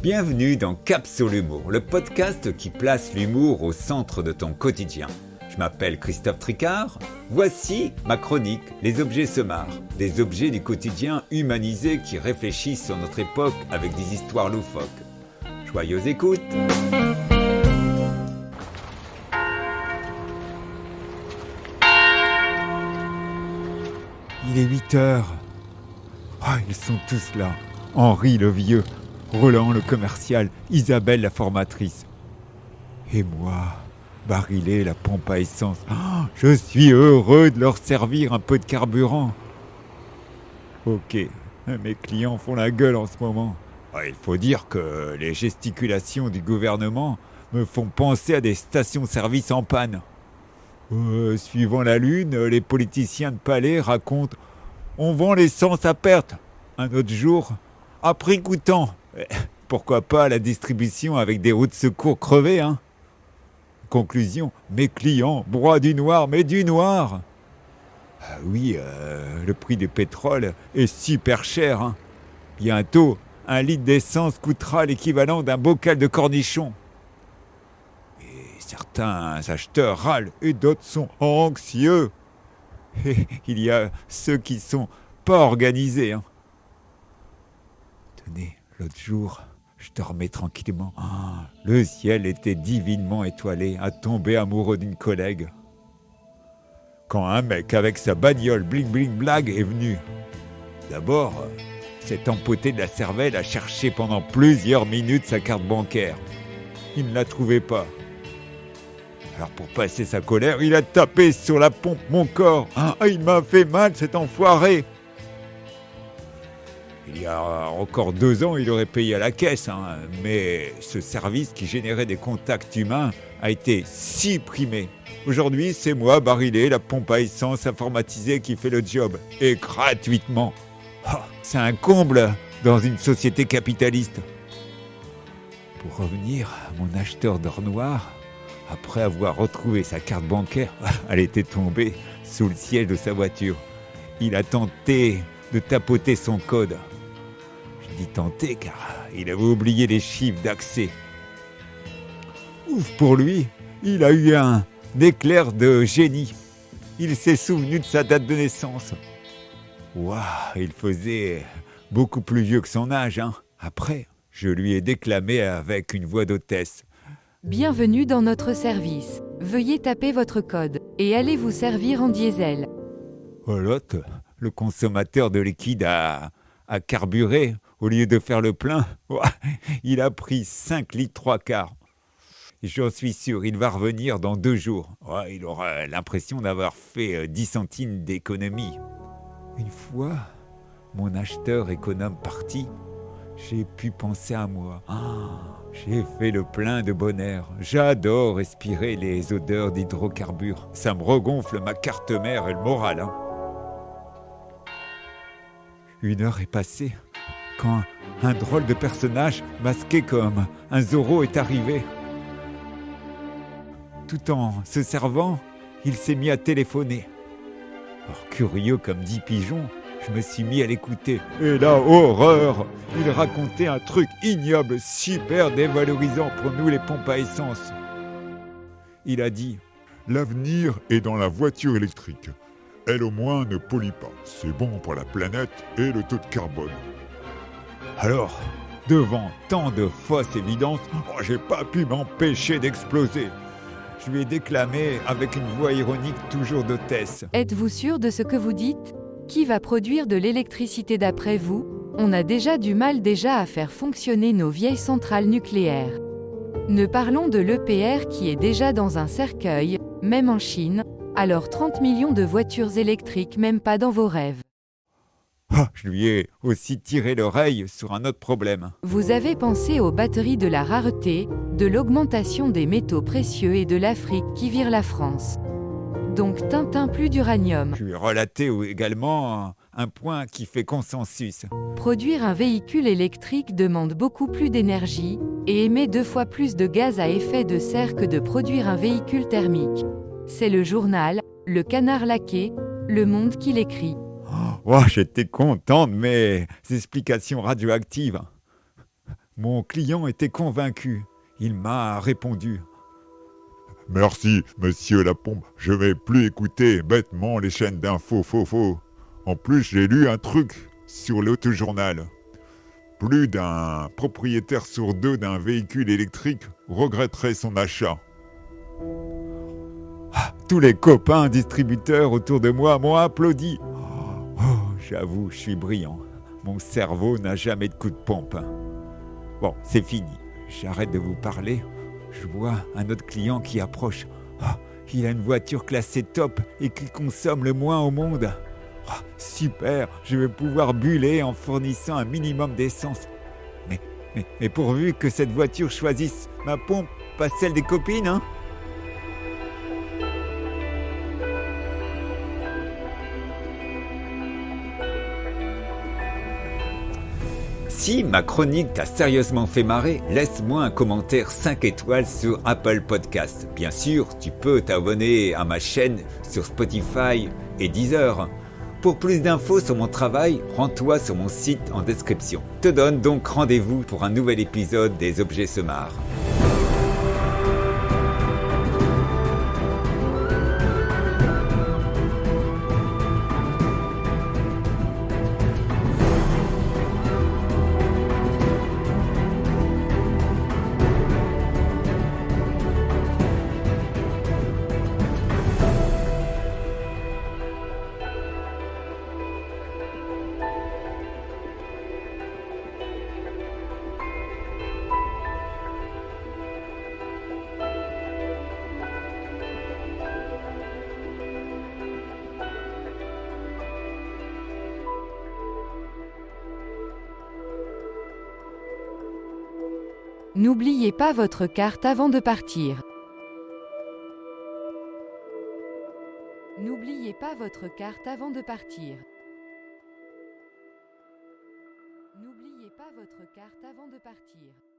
Bienvenue dans Cap sur l'humour, le podcast qui place l'humour au centre de ton quotidien. Je m'appelle Christophe Tricard, voici ma chronique « Les objets se marrent », des objets du quotidien humanisés qui réfléchissent sur notre époque avec des histoires loufoques. Joyeuse écoute. Il est 8 heures. Ah, ils sont tous là. Henri le vieux, Roland le commercial, Isabelle la formatrice. Et moi, Barilé la pompe à essence. Ah, je suis heureux de leur servir un peu de carburant. Ok, mes clients font la gueule en ce moment. Ah, il faut dire que les gesticulations du gouvernement me font penser à des stations-service en panne. Suivant la lune, les politiciens de palais racontent « On vend l'essence à perte ». Un autre jour, « À prix coûtant ». Pourquoi pas la distribution avec des roues de secours crevées, hein. Conclusion, mes clients broient du noir, mais du noir. Ah oui, le prix du pétrole est super cher, hein. Bientôt, 1 litre d'essence coûtera l'équivalent d'un bocal de cornichons. Certains acheteurs râlent et d'autres sont anxieux. Et il y a ceux qui sont pas organisés. Hein. Tenez, l'autre jour, je dormais tranquillement. Le ciel était divinement étoilé, à tomber amoureux d'une collègue. Quand un mec avec sa bagnole bling bling blague est venu. D'abord, s'est empoté de la cervelle à chercher pendant plusieurs minutes sa carte bancaire. Il ne la trouvait pas. Alors pour passer sa colère, il a tapé sur la pompe mon corps. Il m'a fait mal cet enfoiré. Il y a encore 2 ans, il aurait payé à la caisse. Mais ce service qui générait des contacts humains a été supprimé. Aujourd'hui, c'est moi, Barilé, la pompe à essence informatisée qui fait le job. Et gratuitement. C'est un comble dans une société capitaliste. Pour revenir à mon acheteur d'or noir... Après avoir retrouvé sa carte bancaire, elle était tombée sous le siège de sa voiture. Il a tenté de tapoter son code. Je dis tenter car il avait oublié les chiffres d'accès. Ouf pour lui, il a eu un éclair de génie. Il s'est souvenu de sa date de naissance. Waouh, il faisait beaucoup plus vieux que son âge. Après, je lui ai déclamé avec une voix d'hôtesse. Bienvenue dans notre service. Veuillez taper votre code et allez vous servir en diesel. L'autre, le consommateur de liquide a carburé au lieu de faire le plein. Il a pris 5 litres 3 quarts. Et j'en suis sûr, il va revenir dans 2 jours. Il aura l'impression d'avoir fait 10 centimes d'économie. Une fois, mon acheteur économe parti, j'ai pu penser à moi. J'ai fait le plein de bon air. J'adore respirer les odeurs d'hydrocarbures. Ça me regonfle ma carte mère et le moral. 1 heure est passée quand un drôle de personnage masqué comme un Zorro est arrivé. Tout en se servant, il s'est mis à téléphoner. Alors, curieux comme 10 pigeons, je me suis mis à l'écouter. Et là, horreur! Il racontait un truc ignoble, super dévalorisant pour nous les pompes à essence. Il a dit « L'avenir est dans la voiture électrique. Elle au moins ne pollue pas. C'est bon pour la planète et le taux de carbone. » Alors, devant tant de fausses évidences, j'ai pas pu m'empêcher d'exploser. Je lui ai déclamé avec une voix ironique toujours d'hôtesse. Êtes-vous sûr de ce que vous dites ? Qui va produire de l'électricité d'après vous ? On a déjà du mal à faire fonctionner nos vieilles centrales nucléaires. Ne parlons de l'EPR qui est déjà dans un cercueil, même en Chine, alors 30 millions de voitures électriques même pas dans vos rêves. Je lui ai aussi tiré l'oreille sur un autre problème. Vous avez pensé aux batteries de la rareté, de l'augmentation des métaux précieux et de l'Afrique qui vire la France. Donc Tintin plus d'uranium. Je lui ai relaté également un point qui fait consensus. Produire un véhicule électrique demande beaucoup plus d'énergie et émet 2 fois plus de gaz à effet de serre que de produire un véhicule thermique. C'est le journal, le Canard laqué, Le Monde qui l'écrit. J'étais content de mes explications radioactives. Mon client était convaincu. Il m'a répondu. Merci, monsieur la pompe. Je vais plus écouter bêtement les chaînes d'infos faux. En plus, j'ai lu un truc sur l'autojournal. Plus d'un propriétaire sur 2 d'un véhicule électrique regretterait son achat. Tous les copains distributeurs autour de moi m'ont applaudi. J'avoue, je suis brillant. Mon cerveau n'a jamais de coup de pompe. Bon, c'est fini. J'arrête de vous parler. Je vois un autre client qui approche. Il a une voiture classée top et qui consomme le moins au monde. Super, je vais pouvoir buller en fournissant un minimum d'essence. Mais pourvu que cette voiture choisisse ma pompe, pas celle des copines, hein. Si ma chronique t'a sérieusement fait marrer, laisse-moi un commentaire 5 étoiles sur Apple Podcast. Bien sûr, tu peux t'abonner à ma chaîne sur Spotify et Deezer. Pour plus d'infos sur mon travail, rends-toi sur mon site en description. Je te donne donc rendez-vous pour un nouvel épisode des Objets Semar. N'oubliez pas votre carte avant de partir. N'oubliez pas votre carte avant de partir. N'oubliez pas votre carte avant de partir.